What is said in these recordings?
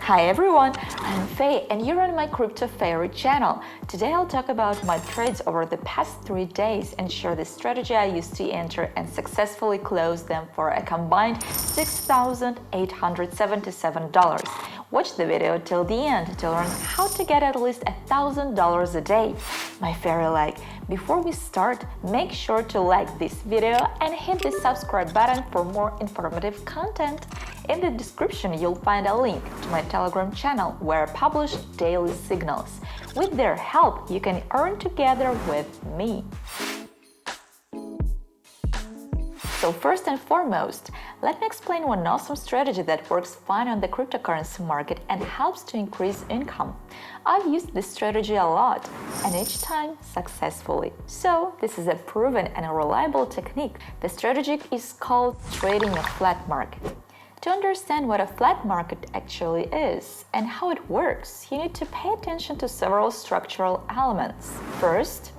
Hi everyone, I'm Faye and you're on my Crypto Fairy channel. Today I'll talk about my trades over the past 3 days and share the strategy I used to enter and successfully close them for a combined $6,877. Watch the video till the end to learn how to get at least $1,000 a day. My fairy-like, before we start, make sure to like this video and hit the subscribe button for more informative content. In the description, you'll find a link to my Telegram channel where I publish daily signals. With their help, you can earn together with me. So first and foremost, let me explain one awesome strategy that works fine on the cryptocurrency market and helps to increase income. I've used this strategy a lot, and each time successfully. So this is a proven and a reliable technique. The strategy is called trading a flat market. To understand what a flat market actually is and how it works, you need to pay attention to several structural elements. First,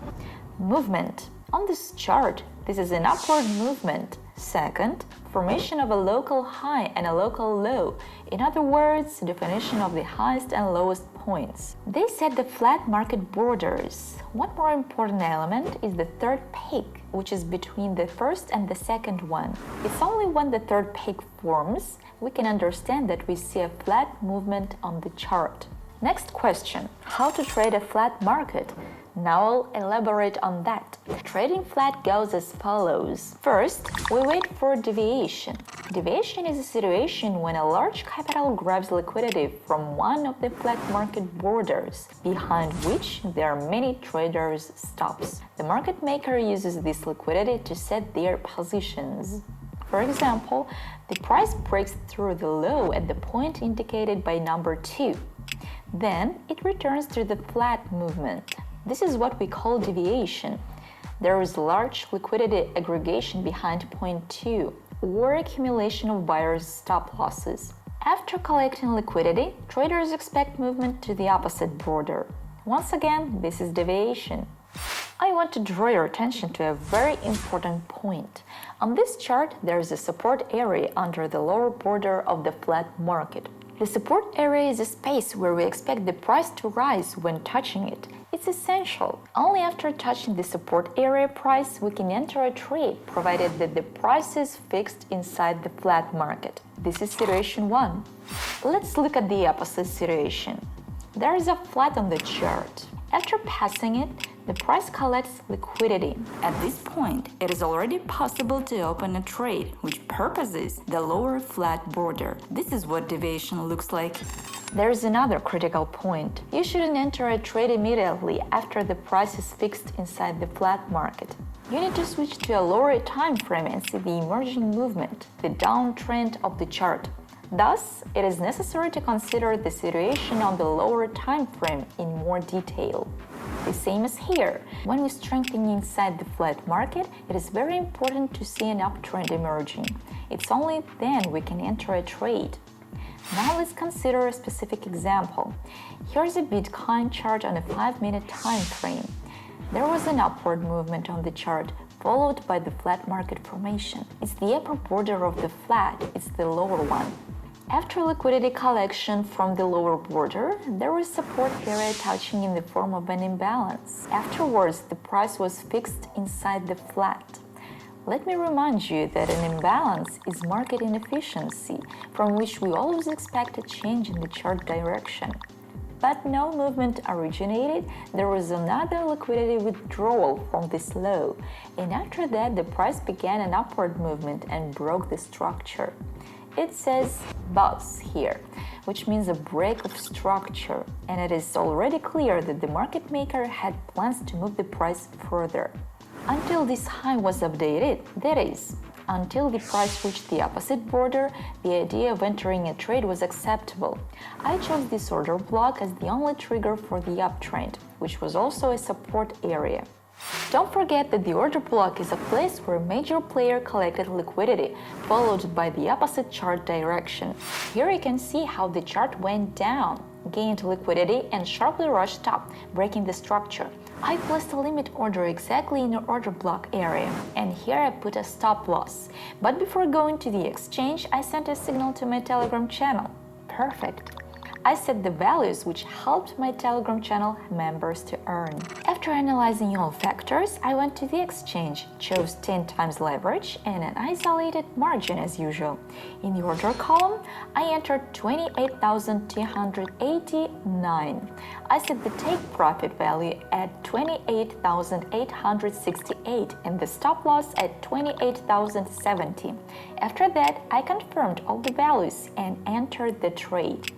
movement. On this chart, this is an upward movement. Second, formation of a local high and a local low. In other words, definition of the highest and lowest points. They set the flat market borders. One more important element is the third peak, which is between the first and the second one. It's only when the third peak forms we can understand that we see a flat movement on the chart. Next question: how to trade a flat market? Now I'll elaborate on that. Trading flat goes as follows. First, we wait for deviation. Deviation is a situation when a large capital grabs liquidity from one of the flat market borders, behind which there are many traders' stops. The market maker uses this liquidity to set their positions. For example, the price breaks through the low at the point indicated by number 2. Then it returns to the flat movement. This is what we call deviation. There is large liquidity aggregation behind point 2, or accumulation of buyers' stop losses. After collecting liquidity, traders expect movement to the opposite border. Once again, this is deviation. I want to draw your attention to a very important point. On this chart, there is a support area under the lower border of the flat market. The support area is a space where we expect the price to rise when touching it. It's essential. Only after touching the support area price we can enter a trade, provided that the price is fixed inside the flat market. This is situation 1. Let's look at the opposite situation. There is a flat on the chart. After passing it, the price collects liquidity. At this point, it is already possible to open a trade, which purposes the lower flat border. This is what deviation looks like. There is another critical point. You shouldn't enter a trade immediately after the price is fixed inside the flat market. You need to switch to a lower time frame and see the emerging movement, the downtrend of the chart. Thus, it is necessary to consider the situation on the lower time frame in more detail. The same as here. When we strengthen inside the flat market, it is very important to see an uptrend emerging. It's only then we can enter a trade. Now let's consider a specific example. Here's a Bitcoin chart on a 5-minute time frame. There was an upward movement on the chart, followed by the flat market formation. It's the upper border of the flat, it's the lower one. After liquidity collection from the lower border, there was support area touching in the form of an imbalance. Afterwards, the price was fixed inside the flat. Let me remind you that an imbalance is market inefficiency, from which we always expect a change in the chart direction. But no movement originated, there was another liquidity withdrawal from this low, and after that the price began an upward movement and broke the structure. It says buzz here, which means a break of structure, and it is already clear that the market maker had plans to move the price further. Until this high was updated, that is, until the price reached the opposite border, the idea of entering a trade was acceptable. I chose this order block as the only trigger for the uptrend, which was also a support area. Don't forget that the order block is a place where a major player collected liquidity, followed by the opposite chart direction. Here you can see how the chart went down, gained liquidity, and sharply rushed up, breaking the structure. I placed a limit order exactly in the order block area, and here I put a stop loss. But before going to the exchange, I sent a signal to my Telegram channel. Perfect. I set the values which helped my Telegram channel members to earn. After analyzing all factors, I went to the exchange, chose 10 times leverage and an isolated margin as usual. In the order column, I entered 28,289. I set the take profit value at 28,868 and the stop loss at 28,070. After that, I confirmed all the values and entered the trade.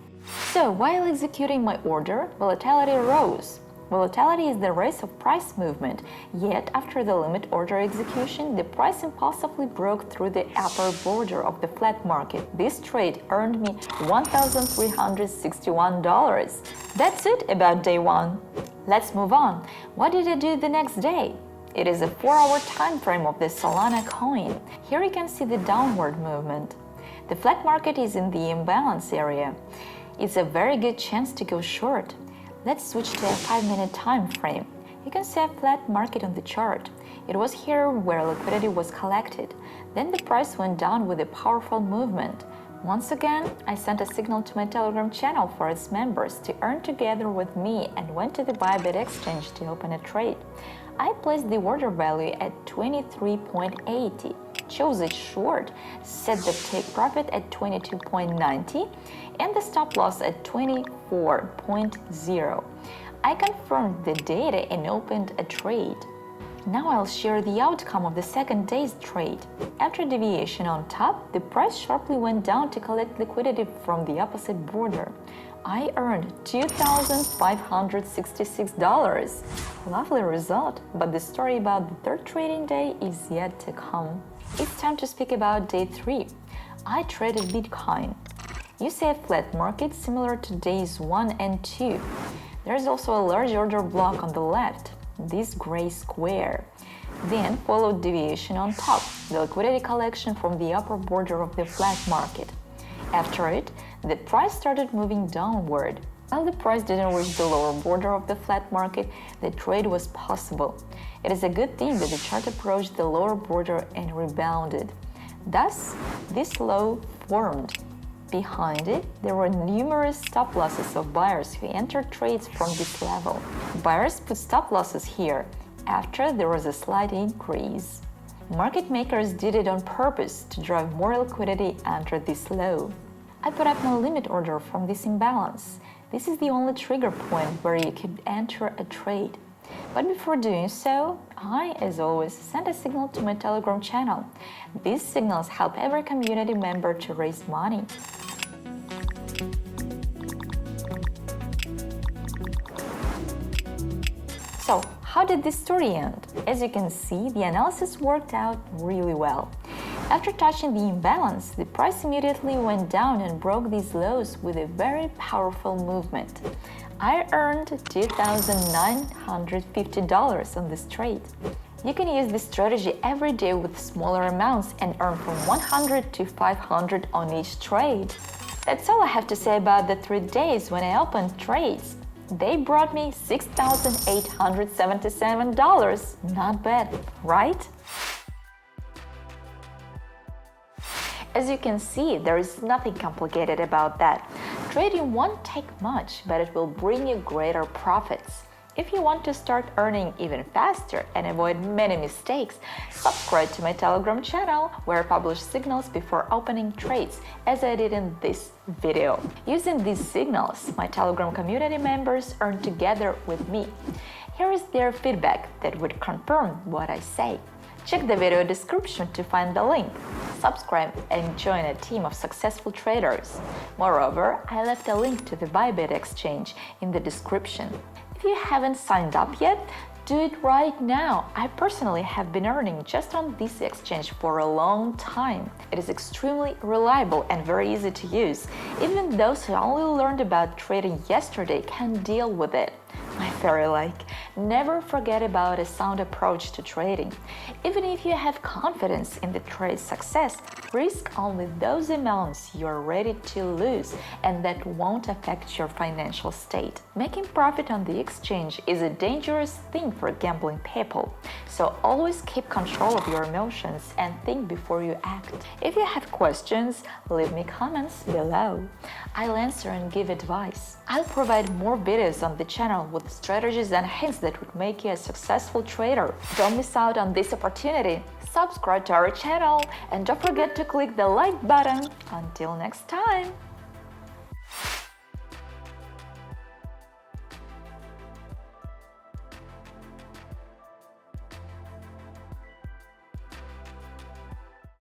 So, while executing my order, volatility rose. Volatility is the race of price movement, yet after the limit order execution, the price impulsively broke through the upper border of the flat market. This trade earned me $1,361. That's it about day one. Let's move on. What did I do the next day? It is a 4-hour time frame of the Solana coin. Here you can see the downward movement. The flat market is in the imbalance area. It's a very good chance to go short. Let's switch to a 5-minute time frame. You can see a flat market on the chart. It was here where liquidity was collected. Then the price went down with a powerful movement. Once again, I sent a signal to my Telegram channel for its members to earn together with me and went to the Bybit exchange to open a trade. I placed the order value at 23.80, chose it short, set the take profit at 22.90 and the stop loss at 24.0. I confirmed the data and opened a trade. Now I'll share the outcome of the second day's trade. After deviation on top, the price sharply went down to collect liquidity from the opposite border. I earned $2,566. Lovely result, but the story about the third trading day is yet to come. It's time to speak about day 3. I traded Bitcoin. You see a flat market similar to days 1 and 2. There is also a large order block on the left, this gray square. Then followed deviation on top, the liquidity collection from the upper border of the flat market. After it, the price started moving downward. While the price didn't reach the lower border of the flat market, the trade was possible. It is a good thing that the chart approached the lower border and rebounded. Thus, this low formed. Behind it, there were numerous stop losses of buyers who entered trades from this level. Buyers put stop losses here. After, there was a slight increase. Market makers did it on purpose to drive more liquidity under this low. I put up my limit order from this imbalance. This is the only trigger point where you could enter a trade. But before doing so, I, as always, send a signal to my Telegram channel. These signals help every community member to raise money. So, how did this story end? As you can see, the analysis worked out really well. After touching the imbalance, the price immediately went down and broke these lows with a very powerful movement. I earned $2,950 on this trade. You can use this strategy every day with smaller amounts and earn from $100 to $500 on each trade. That's all I have to say about the 3 days when I opened trades. They brought me $6,877. Not bad, right? As you can see, there is nothing complicated about that. Trading won't take much, but it will bring you greater profits. If you want to start earning even faster and avoid many mistakes, subscribe to my Telegram channel where I publish signals before opening trades, as I did in this video. Using these signals, my Telegram community members earn together with me. Here is their feedback that would confirm what I say. Check the video description to find the link. Subscribe and join a team of successful traders. Moreover, I left a link to the Bybit exchange in the description. If you haven't signed up yet, do it right now. I personally have been earning just on this exchange for a long time. It is extremely reliable and very easy to use. Even those who only learned about trading yesterday can deal with it. My fairy-like. Never forget about a sound approach to trading. Even if you have confidence in the trade's success, risk only those amounts you're ready to lose and that won't affect your financial state. Making profit on the exchange is a dangerous thing for gambling people, so always keep control of your emotions and think before you act. If you have questions, leave me comments below. I'll answer and give advice. I'll provide more videos on the channel with strategies and hints that would make you a successful trader. Don't miss out on this opportunity. Subscribe to our channel and don't forget to click the like button. Until next time!